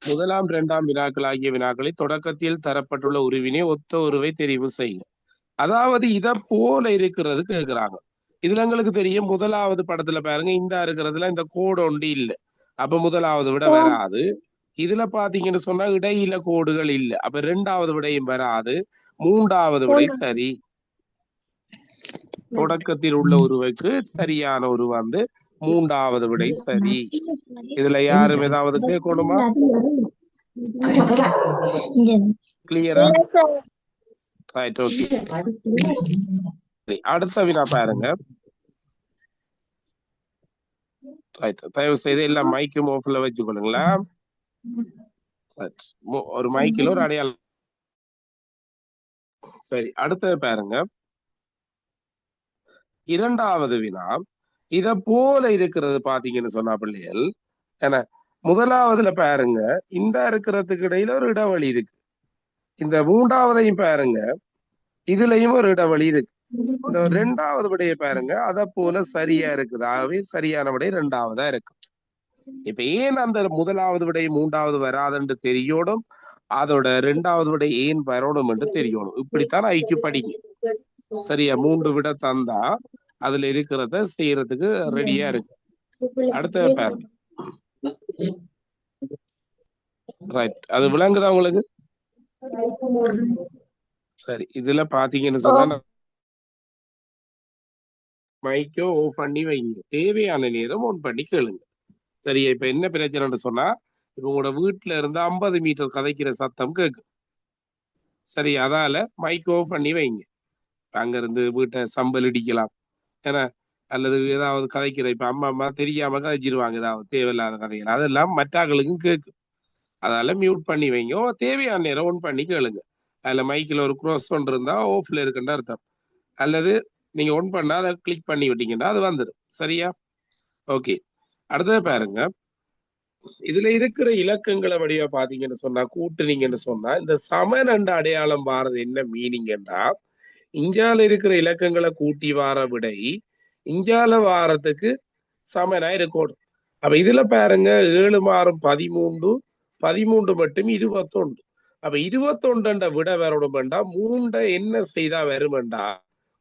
முதலாம் இரண்டாம் வினாக்கள் ஆகிய வினாக்களை தொடக்கத்தில் தரப்பட்டுள்ள உருவினை ஒத்த உருவை தெரிவு செய்ய. அதாவது இத போல இருக்கிறது கேட்கிறாங்க. இதுல எங்களுக்கு தெரியும் முதலாவது படத்துல பாருங்க இந்த இருக்கிறதுல இந்த கோடு ஒன்று இல்ல. அப்ப முதலாவது விட வராது. இதுல பாத்தீங்கன்னு சொன்னா இடையில கோடுகள் இல்ல. அப்ப இரண்டாவது விடையும் வராது. மூன்றாவது விடை சரி. தொடக்கத்தில் உள்ள உருவுக்கு சரியான உருவு வந்து மூன்றாவது விடை சரி. இதுல யாரும் ஏதாவது கேட்கணுமா? கிளியரா? Right, okay. அடுத்த வினா பாருங்க. ரைட், தயவு செய்து எல்லாம் மைக்கும் ஆஃப்ல வச்சுக்கொள்ளுங்களா. ஒரு மைக்கில் ஒரு அடையாளம். சரி, அடுத்தது பாருங்க. இரண்டாவது வினா இத போல இருக்கிறது பாத்தீங்கன்னு சொன்னா பிள்ளைகள் என்ன, முதலாவதுல பாருங்க இந்த இருக்கிறதுக்கு இடையில ஒரு இடைவெளி இருக்கு. இந்த மூன்றாவதையும் பாருங்க இதுலயும் ஒரு இடைவெளி இருக்கு. இந்த இரண்டாவது விடைய பாருங்க அத போல சரியா இருக்குது. ஆகவே சரியான விடை இரண்டாவதா இருக்கு. இப்ப ஏன் அந்த முதலாவது விடை மூன்றாவது வராதுன்னு தெரியணும், அதோட இரண்டாவது விடை ஏன் வரணும் என்று தெரியணும். இப்படித்தான் ஐக்கிய படிங்க. சரியா, 3 விட தந்தா அதுல இருக்கிறத செய்யறதுக்கு ரெடியா இருக்கு. அடுத்த பாருங்க. ரைட், அது விளங்குதா உங்களுக்கு? சரி, இதுல பாத்தீங்கன்னு சொன்னா மைக்கோ ஆஃப் பண்ணி வைங்க, தேவையான நேரம் ஆன் பண்ணி கேளுங்க. சரியா, இப்ப என்ன பிரச்சனைன்னு சொன்னா இப்ப உங்களோட வீட்டுல இருந்து 50 மீட்டர் கதைக்கிற சத்தம் கேட்கும். சரி, அதால மைக் ஆஃப் பண்ணி வைங்க. அங்க இருந்து வீட்டை சம்பல் இடிக்கலாம் ஏன்னா, அல்லது ஏதாவது கதைக்கிற இப்ப அம்மா அம்மா தெரியாம கதைச்சிருவாங்க ஏதாவது தேவையில்லாத கதைகள், அதெல்லாம் மற்றாக்களுக்கும் கேட்கும். அதால மியூட் பண்ணி வைங்க. தேவையான நேரம் ஆன் பண்ணி கேளுங்க. அதுல மைக்கில் ஒரு க்ரோஸ் ஒன்று இருந்தா ஆஃப்ல இருக்குன்னு அர்த்தம். அல்லது நீங்க ஒன் பண்ணா அதை கிளிக் பண்ணி விட்டீங்கன்னா அது வந்துடும். சரியா, ஓகே. அடுத்தது பாருங்க. இதுல இருக்கிற இலக்கங்களை வடிவா பாத்தீங்கன்னு சொன்னா கூட்டுனீங்கன்னு சொன்னா இந்த சமன் என்ற அடையாளம் வாரது என்ன மீனிங்னா, இந்தியால இருக்கிற இலக்கங்களை கூட்டி வார விடை இந்தியால வாரத்துக்கு சமனா இருக்கணும். அப்ப இதுல பாருங்க 7 மாறும் 13, 13 மட்டும் 21. அப்ப 21 விட வரணும் வேண்டா, 3 என்ன செய்தா வருமெண்டா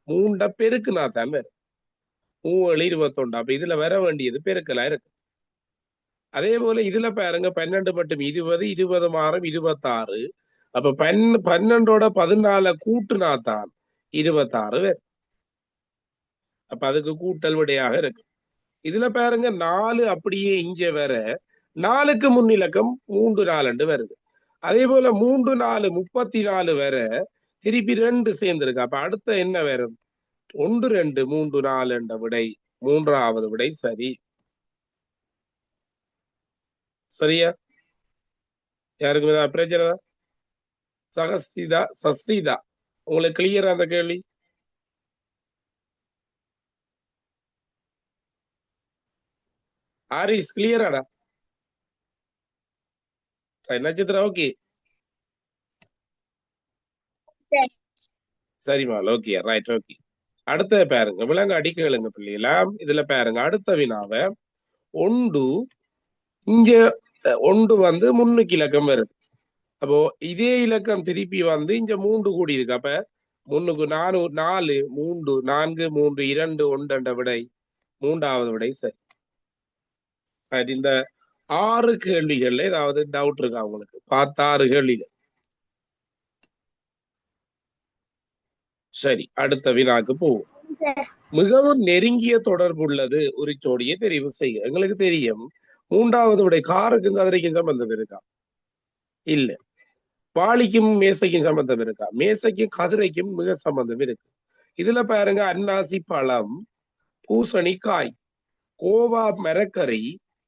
3 பெருக்குனா தான் வரும். 3 21. அப்ப இதுல வர வேண்டியது பெருக்கலா இருக்கு. அதே போல இதுல பாருங்க 12 மட்டும் 20, 20 மாறும் 26. அப்ப 12ஓட 14 கூட்டுனா தான் 26 வரும். அப்ப அதுக்கு கூட்டல் விடையாக இருக்கு. இதுல பாருங்க 4 அப்படியே இங்க வர 4க்கு முன்னிலக்கம் 3 4 வருது. அதே போல 3 4 34 வர திருப்பி 2 சேர்ந்திருக்கு. அப்ப அடுத்த என்ன வரும்? 1 2 3 4 என்ற விடை மூன்றாவது விடை சரி. சரியா, யாருக்கு ஏதாவது பிரச்சனை? சகஸ்திதா சஸ்ரீதா, உங்களுக்கு கிளியரா அந்த கேள்வி? ஆரிஸ் கிளியராடா? நட்சத்திரம் ஓகே. சரிமா, ஓகே, ரைட், ஓகே. அடுத்த பாருங்க, விலங்கு அடிக்கலுங்க பிள்ளைலாம். இதுல பாருங்க அடுத்த வினாவை ஒன்று இங்க ஒன்று வந்து முன்னுக்கு இலக்கம் வருது. அப்போ இதே இலக்கம் திருப்பி வந்து இங்க 3 கூடி இருக்கு. அப்ப முன்னுக்கு 4 4 3 4 3 2 1 என்ற விடை மூன்றாவது விடை சரி. இந்த 6 கேள்விகள்ல ஏதாவது டவுட் இருக்கா உங்களுக்கு? பார்த்த 6 கேள்விகள். சரி, அடுத்த வினாக்கு போவோம். மிகவும் நெருங்கிய தொடர்பு உள்ளது ஒரு ஜோடியை தெரிவு செய்ய. எங்களுக்கு தெரியும் மூன்றாவது விடை காருக்கும் கதிரைக்கும் சம்பந்தம் இருக்கா? இல்ல. வாளிக்கும் மேசைக்கும் சம்பந்தம் இருக்கா? மேசைக்கும் கதிரைக்கும் மிக சம்பந்தம் இருக்கு. இதுல பாருங்க அன்னாசி பழம், பூசணி காய், கோவா மரக்கறி,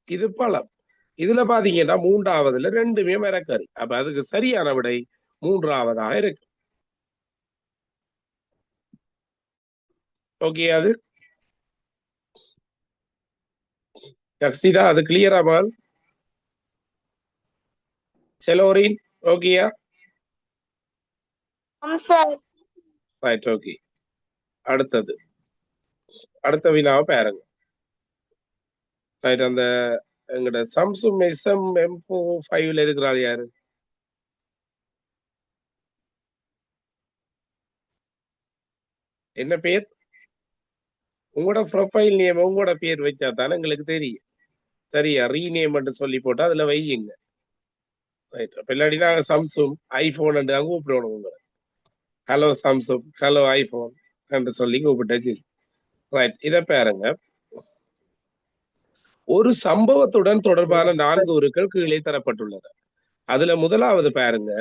இது பழம். இதுல பாத்தீங்கன்னா மூன்றாவதுல ரெண்டுமே மரக்கறி. அப்ப அதுக்கு சரியான விடை மூன்றாவதாக இருக்கு. ஓகே, அது யக்ஷிதா அது கிளியரா மால்? செலோரின் ஓகேயா? Right, okay. அடுத்த வினாவை பாருங்க. ரைட், அந்த எங்கட சாம்சுங் SM M45 இருக்கிறாள் யாரு? என்ன பேர்? உங்களோட ப்ரொஃபைல் நேம் உங்களோட பேர் வச்சா தானே எங்களுக்கு தெரியும். சரியா, ரீநேம் சொல்லி போட்டா அதுல வையுங்க. ரைட். அப்ப இல்லாட்டி நாங்க சாம்சுங் ஐபோன் அங்க கூப்பிடுவோம் உங்களை. ஹலோ சாம்சுங், ஹலோ ஐபோன் என்று சொல்லி கூப்பிட்டு. ரைட். இத பாருங்க. ஒரு சம்பவத்துடன் தொடர்பான 4 உருக்கள் கீழே தரப்பட்டுள்ளது. அதுல முதலாவது பாருங்க,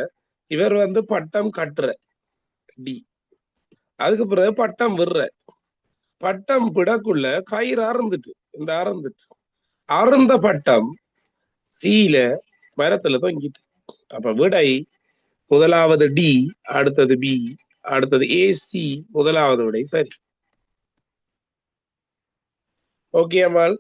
இவர் பட்டம் கட்டுற டி, அதுக்கு பிறகு பட்டம் விடுற, பட்டம் பிடக்குள்ள கயிறு அறுந்துட்டு, இந்த அறுந்த பட்டம் சீல மரத்துல தொங்கிட்டு. அப்ப விடை முதலாவது டி, அடுத்தது பி, அடுத்தது ஏசி, முதலாவது விடை சரி. ஓகே அம்மாள்.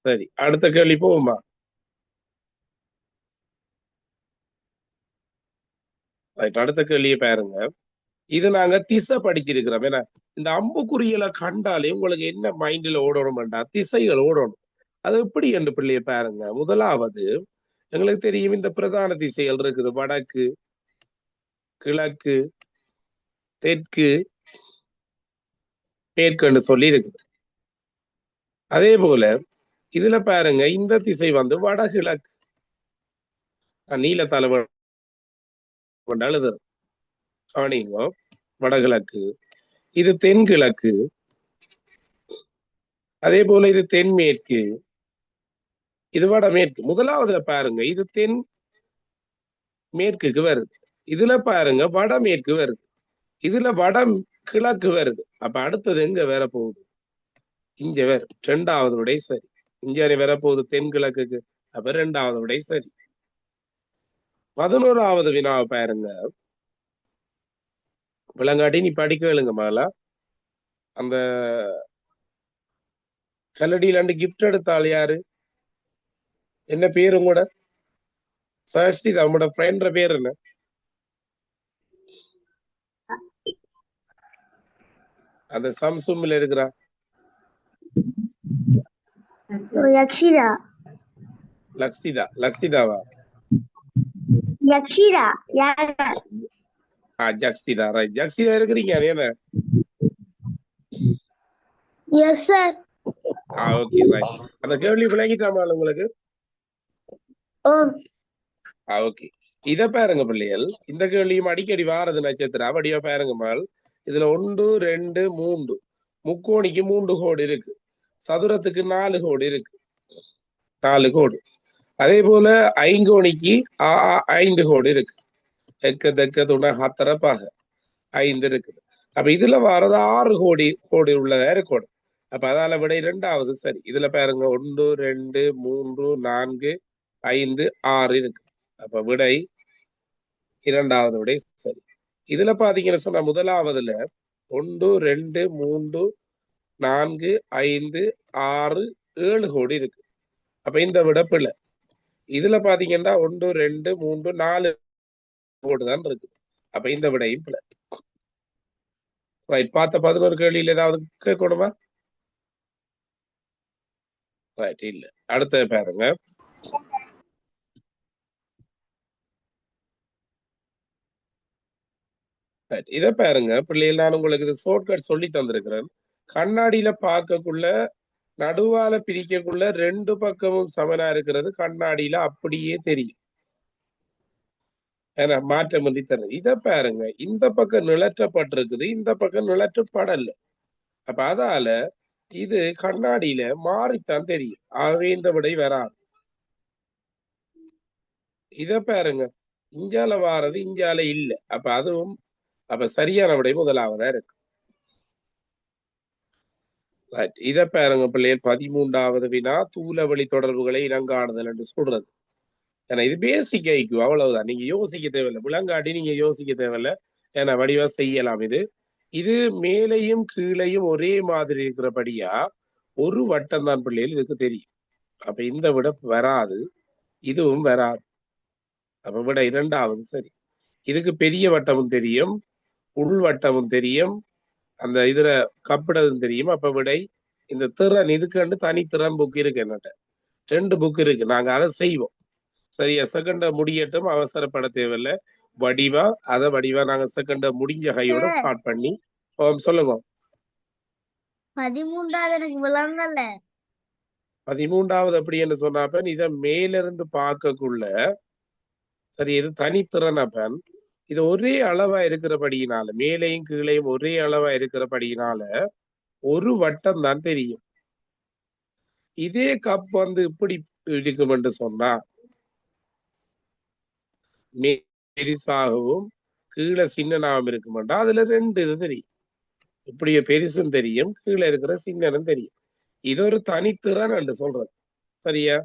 சரி, அடுத்த கேள்வி போகுமா? அடுத்த கேள்வியை பாருங்க. இது நாங்க திசை படிச்சிருக்கிறோம். ஏன்னா இந்த அம்புக்குறிகளை கண்டாலே உங்களுக்கு என்ன மைண்ட்ல ஓடணும்டா, திசைகள் ஓடணும். அது எப்படி என்று பிள்ளைய பாருங்க. முதலாவது எங்களுக்கு தெரியும், இந்த பிரதான திசைகள் இருக்குது. வடக்கு, கிழக்கு, தெற்கு, மேற்கு சொல்லி இருக்குது. அதே போல இதுல பாருங்க, இந்த திசை வடகிழக்கு. நீல தலைவன் எழுதுறது கவனிங்கோ, வடகிழக்கு. இது தென்கிழக்கு. அதே போல இது தென்மேற்கு, இது வடமேற்கு. முதலாவதுல பாருங்க, இது தென் மேற்குக்கு வருது. இதுல பாருங்க வடமேற்கு வருது. இதுல கிழக்கு வருது. அப்ப அடுத்தது எங்க வேற போகுது? இங்க வேற. இரண்டாவது விடை சரி. இங்க வேற போகுது தென்கிழக்குக்கு. அப்ப இரண்டாவது விடை சரி. 11வது வினாவை பாருங்க. விளங்காட்டி நீ படிக்க வேளுங்க மேல. அந்த கல்லடியில கிஃப்ட் எடுத்தாள் யாரு? என்ன பேரு கூட? சஷ்டி தான். உங்களோட ஃப்ரெண்ட் பேர் என்ன? அந்த சாம்சுங்ல இருக்கிறா லக்ஷிதா. லக்ஷிதாவா? ஜக்ஷிதா. ஜக்ஷிதா. ரைட். ஜக்ஷிதா இருக்கிறீங்க என்ன? Yes sir. Okay right. அந்த கேள்வி விளங்கிட்டாமா உங்களுக்கு? ஓகே. இத பாருங்க பிள்ளைகள், இந்த கேள்வியும் அடிக்கடி வாரது நட்சத்திரம். அப்படியா பாருங்க மால். இதுல 1 2 3 முக்கோணிக்கு 3 கோடு இருக்கு, சதுரத்துக்கு 4 கோடு இருக்கு, 4 கோடு. அதே போல ஐங்கோணிக்கு 5 கோடு இருக்கு. எக்க தெக்க துணை ஹத்தரப்பாக 5 இருக்குது. அப்ப இதுல வாரது 6 கோடி உள்ளதா இருக்கணும். அப்ப அதால விடை இரண்டாவது சரி. இதுல பாருங்க 1 2 3 4 5 6 இருக்கு. அப்ப விடை இரண்டாவது விடை சரி. இதுல பாத்தீங்கன்னு சொன்னா முதலாவதுல 1 2 3 4 5 6 7 கோடி இருக்கு. அப்ப இந்த விட பிள்ளை. இதுல பாத்தீங்கன்னா 1 2 3 4 கோடு தான் இருக்கு. அப்ப இந்த விடையும் பிள்ளை. ரைட். பார்த்த 11 கேள்வியில் ஏதாவது கேட்கணுமா? ரைட். இல்ல. அடுத்த பாருங்க. இத பாருங்க பிள்ளைகள், நான் உங்களுக்கு இது ஷார்ட்கட் சொல்லி தந்திருக்கிறேன். கண்ணாடியில பார்க்கக்குள்ள நடுவால பிரிக்கக்குள்ள 2 பக்கமும் சமனா இருக்கிறது கண்ணாடியில அப்படியே தெரியும். ஏன்னா மாற்றம் பண்ணி தருது. இத பாருங்க, இந்த பக்கம் நிழற்றப்பட்டிருக்குது, இந்த பக்கம் நிழற்றப்படல. அப்ப அதால இது கண்ணாடியில மாறித்தான் தெரியும். ஆகவே இந்த விடை வராது. இத பாருங்க, இஞ்சால வாரது இஞ்சால இல்ல. அப்ப அதுவும் சரியான விடை முதலாவதா இருக்கு. இத பாருங்க பிள்ளைகள், 13வது வினா தூல வழி தொடர்புகளை இனங்காணுதல் என்று சொல்றது. ஏன்னா இது பேசிக் ஐக்கு, அவ்வளவுதான். நீங்க யோசிக்க தேவையில்லை. விலங்காட்டி நீங்க யோசிக்க தேவையில்லை. ஏன்னா வடிவா செய்யலாம். இது மேலையும் கீழையும் ஒரே மாதிரி இருக்கிறபடியா ஒரு வட்டம் தான் பிள்ளைகள் இதுக்கு தெரியும். அப்ப இந்த விட வராது, இதுவும் வராது. அப்ப விட இரண்டாவது சரி. இதுக்கு பெரிய வட்டமும் தெரியும், உள் வட்டமும் தெரியும், அந்த இதுல கப்பிடதுன்னு தெரியும். அப்ப விடை இந்த திறன் இதுக்கு தனி திறன் புக் இருக்கு என்னட்ட 2 புக் இருக்கு. நாங்க அதை செய்வோம். சரியா? செகண்ட முடியட்டும், அவசரப்பட தேவையில்லை. வடிவா நாங்க செகண்ட முடிஞ்ச கையோட சார் ஸ்டார்ட் பண்ணி சொல்லுங்க. 13வது எனக்கு விளங்கல. 13வது அப்படி என்று சொன்னாப்ப இத மேலிருந்து பார்க்கக்குள்ள சரி இது தனித்திறன் அப்பன் இது ஒரே அளவா இருக்கிறபடியினால மேலையும் கீழையும் ஒரே அளவா இருக்கிறபடியினால ஒரு வட்டம் தான் தெரியும். இதே கப் இப்படி இருக்கும் என்று சொன்னா பெரிசாகவும் கீழே சின்னனாகவும் இருக்குமெண்டா அதுல 2 இது தெரியும். இப்படிய பெருசும் தெரியும், கீழே இருக்கிற சின்னனும் தெரியும். இது ஒரு தனித்திறன் என்று சொல்றது. சரியா?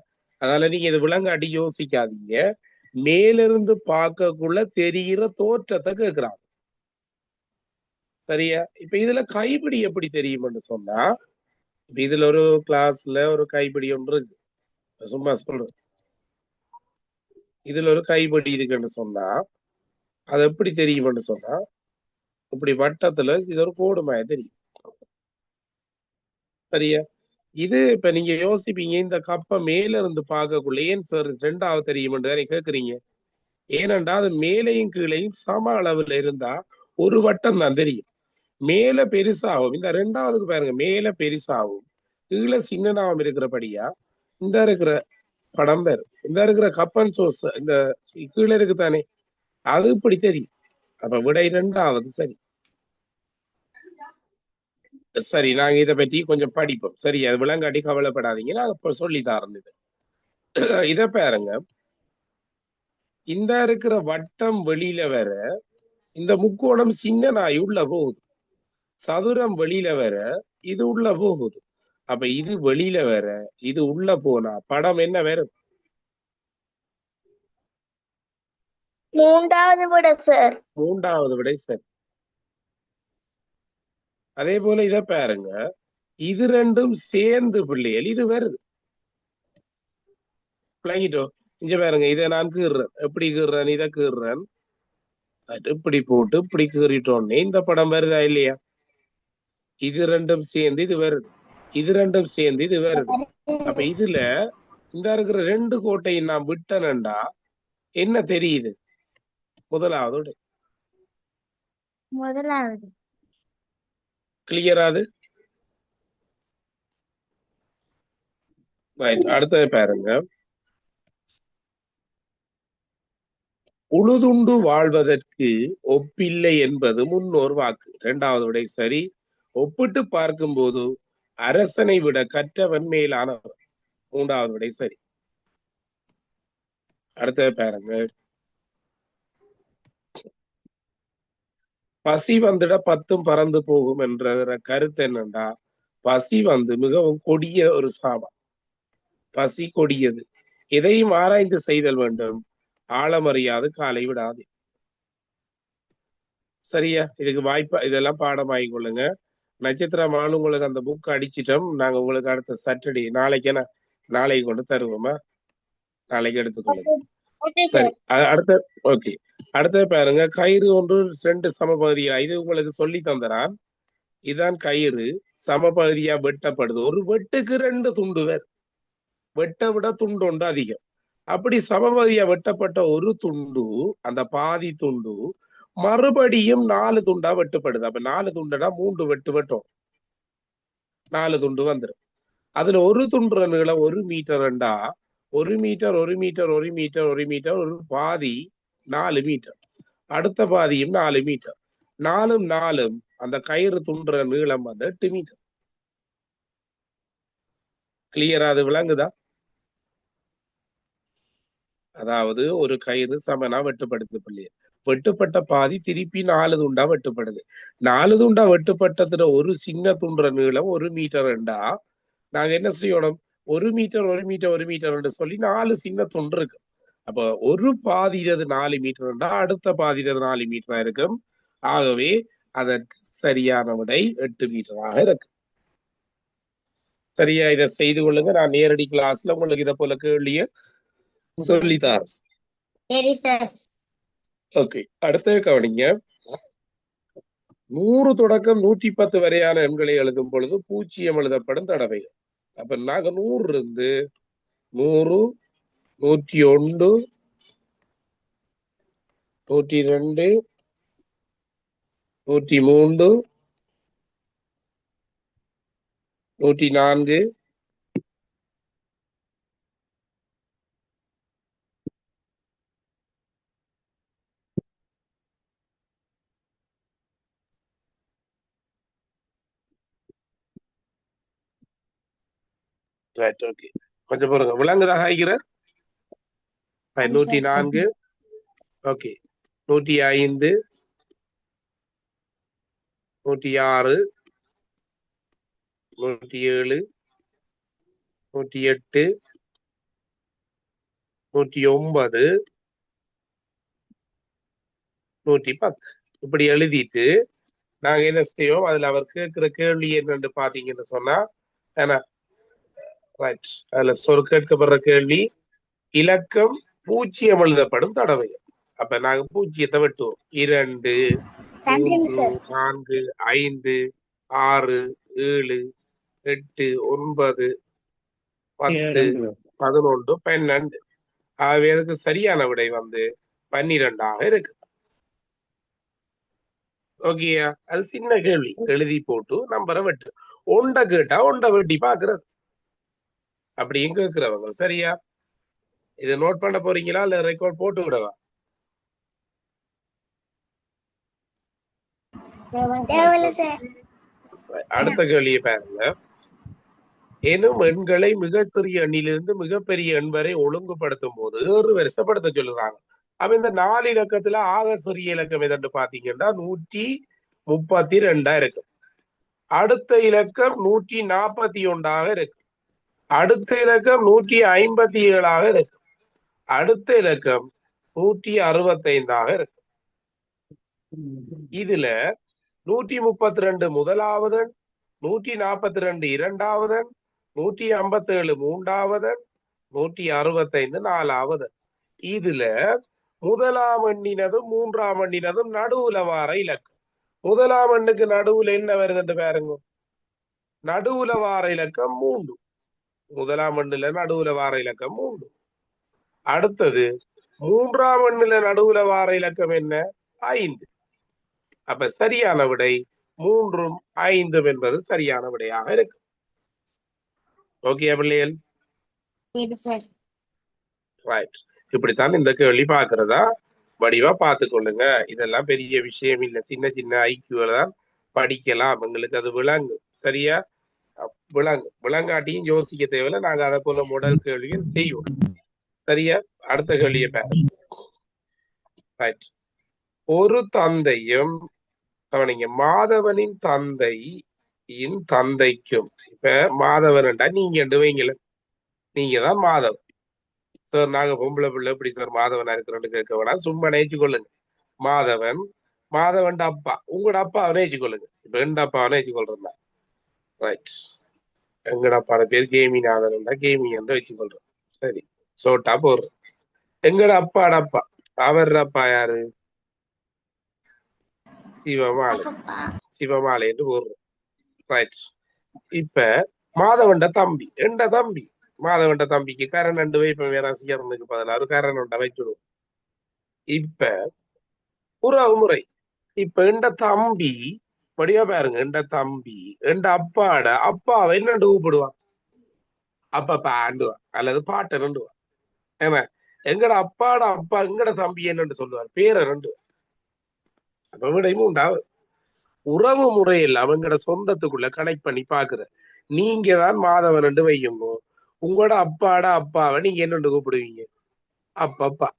அதனால நீங்க இது விளங்காட்டி யோசிக்காதீங்க. மேலிருந்து பார்க்கக்குள்ள தெரிகிற தோற்றத்தை கேட்கிறாங்க. சரியா? இப்ப இதுல கைப்பிடி எப்படி தெரியும்னு சொன்னா இப்ப இதுல ஒரு கிளாஸ்ல ஒரு கைப்பிடி ஒன்று இருக்கு. சும்மா சொல்றேன். இதுல ஒரு கைப்பிடி இருக்குன்னு சொன்னா அது எப்படி தெரியும்னு சொன்னா இப்படி வட்டத்துல இது ஒரு கோடு மாதிரி தெரியும். சரியா? இது இப்ப நீங்க யோசிப்பீங்க இந்த கப்பை மேல இருந்து பார்க்கக்குள்ள ஏன் சார் 2வது தெரியும்னு தானே கேக்குறீங்க. ஏனென்றா அது மேலையும் கீழையும் சம அளவுல இருந்தா ஒரு வட்டம் தான் தெரியும். மேல பெருசாகும். இந்த 2வதுக்கு பாருங்க, மேல பெருசாகும் கீழே சின்னனாவும் இருக்கிறபடியா இந்த இருக்கிற படம் பேர் இந்த இருக்கிற கப்பன் சோஸ் இந்த கீழே இருக்கு தானே அது இப்படி தெரியும். அப்ப விடை 2வது சரி. சரி, நாங்க இதை பற்றி கொஞ்சம் படிப்போம். சரி, அது விளங்காட்டி கவலைப்படாதீங்க, நான் இப்ப சொல்லி தரேன். இத பாருங்க, இந்த இருக்கிற வட்டம் வெளியில வர இந்த முக்கோணம் சின்னனாய் உள்ள போகுது, சதுரம் வெளியில வர இது உள்ள போகுது. அப்ப இது வெளியில வர இது உள்ள போனா படம் என்ன வரும்? 3வது விட சார். 3வது விடை சரி. அதே போல இத பாருங்க, இது 2ம் சேர்ந்து பிள்ளைகள் இது வருது. விளங்கிட்டோ? இங்க பாருங்க, இதை நான் கீறுறேன். எப்படி கீறுறேன்? இதை கீறுறேன், இப்படி போட்டு இப்படி கீறிட்டோன்னே இந்த படம் வருதா இல்லையா? இது 2ம் சேர்ந்து இது வருது, இது 2ம் சேர்ந்து இது வருது. அப்ப இதுல இந்த இருக்கிற 2 கோட்டையும் நான் விட்டனண்டா என்ன தெரியுது? முதலாவது கிளியராது. அடுத்தது பாருங்க, உழுதுண்டு வாழ்வதற்கு ஒப்பில்லை என்பது முன்னோர் வாக்கு. 2வது விடை சரி. ஒப்பிட்டு பார்க்கும் போது அரசனை விட கற்றவன் மேலானவன். 3வது விடை சரி. அடுத்தது பாருங்க, பசி வந்துட 10ம் பறந்து போகும் என்ற கருத்து என்னண்டா பசி மிகவும் கொடிய ஒரு சாபம். பசி கொடியது, எதையும் ஆராய்ந்து செய்தல் வேண்டும், ஆழமறியாது காலை விடாது. சரியா? இதுக்கு வாய்ப்பா இதெல்லாம் பாடமாகி கொள்ளுங்க. நட்சத்திரமான உங்களுக்கு அந்த புக் அடிச்சிட்டோம். நாங்க உங்களுக்கு அடுத்த சாட்டர்டே நாளைக்கு கொண்டு தருவோமா? நாளைக்கு எடுத்துக்கொள்ளுங்க. சரி, அடுத்த ஓகே. அடுத்தது பாருங்க, கயிறு ஒன்று 2 சமபகுதியா இது உங்களுக்கு சொல்லி தந்தரான். இதுதான் கயிறு சமபகுதியா வெட்டப்படுது. ஒரு வெட்டுக்கு 2 துண்டு வேறு, வெட்ட விட துண்டு ஒன்று அதிகம். அப்படி சமபகுதியா வெட்டப்பட்ட ஒரு துண்டு, அந்த பாதி துண்டு மறுபடியும் 4 துண்டா வெட்டப்படுது. அப்ப 4 துண்டுனா 3 வெட்டு வெட்டும், 4 துண்டு வந்துடும். அதுல ஒரு துண்டு நீளம் 1 மீட்டர் ரெண்டா 1 மீட்டர் 1 மீட்டர் 1 மீட்டர் 1 மீட்டர், ஒரு பாதி 4 மீட்டர், அடுத்த பாதியும் 4 மீட்டர், 4ம் 4ம் அந்த கயிறு துண்டுற நீளம் 8 மீட்டர். கிளியரா? அது விளங்குதா? அதாவது ஒரு கயிறு சமனா வெட்டுப்படுது பிள்ளைய, வெட்டுப்பட்ட பாதி திருப்பி 4 துண்டா வெட்டுப்படுது. 4 துண்டா வெட்டுப்பட்டதுல ஒரு சின்ன துண்டுற நீளம் 1 மீட்டர் ரெண்டா நாங்க என்ன செய்யணும்? 1 மீட்டர் 1 மீட்டர் 1 மீட்டர் சொல்லி 4 சின்ன துண்டு இருக்கு. அப்ப ஒரு பாதியிறது 4 மீட்டர், அடுத்த பாதியிறது 4 மீட்டரா இருக்கும். ஆகவே அதற்கு சரியான விடை 8 மீட்டராக இருக்கு. சரியா? இதை செய்து கொள்ளுங்க. நான் நேரடி கிளாஸ்ல உங்களுக்கு இதை போல கேள்விய சொல்லித்தார். சரி சார். ஓகே, அடுத்த கவனிங்க. 100 தொடக்கம் 110 வரையான எண்களை எழுதும் பொழுது பூஜ்ஜியம் எழுதப்படும் தடவைகள். அப்ப நாங்க 100 இருந்து 100, 101, 102, 103, 104, கொஞ்சம் பாருங்க விளங்குதாக ஆகிறார். 104, ஓகே, 105, 106, 107, 108, 109, 110 இப்படி எழுதிட்டு நாங்க என்ன செய்வோம், அதுல அவர் கேட்கிற கேள்வி என்னன்னு பாத்தீங்கன்னு சொன்னா என்ன, ரைட், அதுல கேட்கப்படுற கேள்வி இலக்கம் பூஜ்ஜியம் எழுதப்படும் தடவைகள். அப்ப நாங்க பூஜ்ஜியத்தை வெட்டுவோம். 2, 3, 4, 5, 6, 7, 8, 9, 10, 11, 12. ஆகவே அதுக்கு சரியான விடை 12 இருக்கு. ஓகேயா, அது சின்ன கேள்வி, எழுதி போட்டு நம்பரை வெட்டு. ஒண்ட கேட்டா ஒண்ட வெட்டி பாக்குறது அப்படின்னு கேட்கிறவங்க. சரியா, இதை நோட் பண்ண போறீங்களா இல்ல ரெக்கார்ட் போட்டு விடவா? அடுத்த கேள்வியை பாருங்க. எனும் எண்களை மிக சிறிய எண்ணிலிருந்து மிகப்பெரிய எண் வரை ஒழுங்குபடுத்தும் போது ஒரு வரிசைப்படுத்த சொல்லுறாங்க. அப்ப இந்த 4 இலக்கத்துல ஆக சிறிய இலக்கம் எதன்னு பாத்தீங்கன்னா 132 இருக்கு. அடுத்த இலக்கம் 141 இருக்கு. அடுத்த இலக்கம் 157 இருக்கு. அடுத்த இலக்கம் 165 இருக்கு. இதுல 132 முதலாவது, 142 இரண்டாவது, 157 மூன்றாவது, 165 4வது. இதுல முதலாம் எண்ணினதும் மூன்றாம் எண்ணினதும் நடுவுல வார இலக்கம். முதலாம் எண்ணுக்கு நடுவுல என்ன வருதுன்னு பாருங்க, நடுவுல வார இலக்கம் 3. முதலாம் எண்ணுல நடுவுல வார இலக்கம் 3. அடுத்தது மூன்றாம் எண்ணுல நடுவுல வார இலக்கம் என்ன, 5. அப்ப சரியான விடை 3ம் 5ம் என்பது சரியான விடையாக இருக்கு. ஓகே பிள்ளைகள், ரைட். இப்படித்தான் இந்த கேள்வி பாக்குறதா வடிவா பார்த்து கொள்ளுங்க. இதெல்லாம் பெரிய விஷயம் இல்லை, சின்ன சின்ன ஐக்கியூல தான் படிக்கலாம், எங்களுக்கு அது விளங்கும். சரியா, விளங்காட்டியும் யோசிக்க தேவையில்லை, நாங்க அதை போல முதல் கேள்விகள் செய்வோம். சரியா, அடுத்த கேள்வியை பாருங்க. ரைட். ஒரு தந்தையும் கவனிங்க, மாதவனின் தந்தையின் தந்தைக்கும், இப்ப மாதவன்டா நீங்க என்று வைங்கள, நீங்க தான் மாதவன். சார் நாங்க பொம்பளை பிள்ளை எப்படி சார் மாதவனா இருக்கிறோன்னு கேட்க வேணாம், சும்மா நினைச்சு கொள்ளுங்க. மாதவன், மாதவன் அப்பா, உங்களோட அப்பாவை நினைச்சு கொள்ளுங்க. இப்ப எந்த அப்பாவை நினைச்சு கொள்றா, ரைட், எங்கட அப்பாட பேர் கேமிநாதன், கேமி என்று வச்சு கொள்றோம். சரி, சோட்டா போடுறோம். எங்கட அப்பாட அப்பா, அவர் அப்பா யாரு, சிவமாலை, சிவமாலை என்று போடுறோம். ரைட். இப்ப மாதவன்ட தம்பி, எந்த தம்பி, மாதவன்ட தம்பிக்கு கரண் 2 வைப்ப, வேற சீரனுக்கு பதிலாக ஒரு கரண் வச்சிடுவோம். இப்ப உறவு முறை, இப்ப எந்த தம்பி படியா பாருங்க, எந்த தம்பி எந்த அப்பாட அப்பாவை என்னண்டு கூப்பிடுவான், அப்பா ஆண்டுவான் அல்லது பாட்டை நண்டுவான். ஏன்னா எங்கட அப்பாட அப்பா எங்கட தம்பி என்னன்னு சொல்லுவார், பேரை நண்டுவான். அப்ப விடையும் உண்டாவது. உறவு முறையில் அவங்கட சொந்தத்துக்குள்ள கனெக்ட் பண்ணி பாக்குற, நீங்க தான் மாதவன் என்று வையுங்க, உங்களோட அப்பாட அப்பாவை நீங்க என்னண்டு கூப்பிடுவீங்க, அப்பப்பா.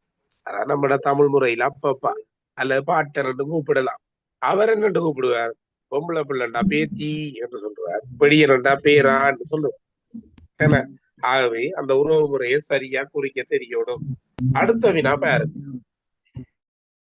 அதான் நம்மட தமிழ் முறையில அப்பப்பா அல்லது பாட்டன் என்று கூப்பிடலாம். அவர் என்னண்டு கூப்பிடுவார், பொம்பளை பிள்ளைண்டா பேத்தி என்று சொல்லுவார், பெரியனண்டா பேரா என்று சொல்லுவார். ஏன்னா ஆகவே அந்த உறவு முறையை சரியா குறிக்க தெரியணும். அடுத்த வினா பாருங்க,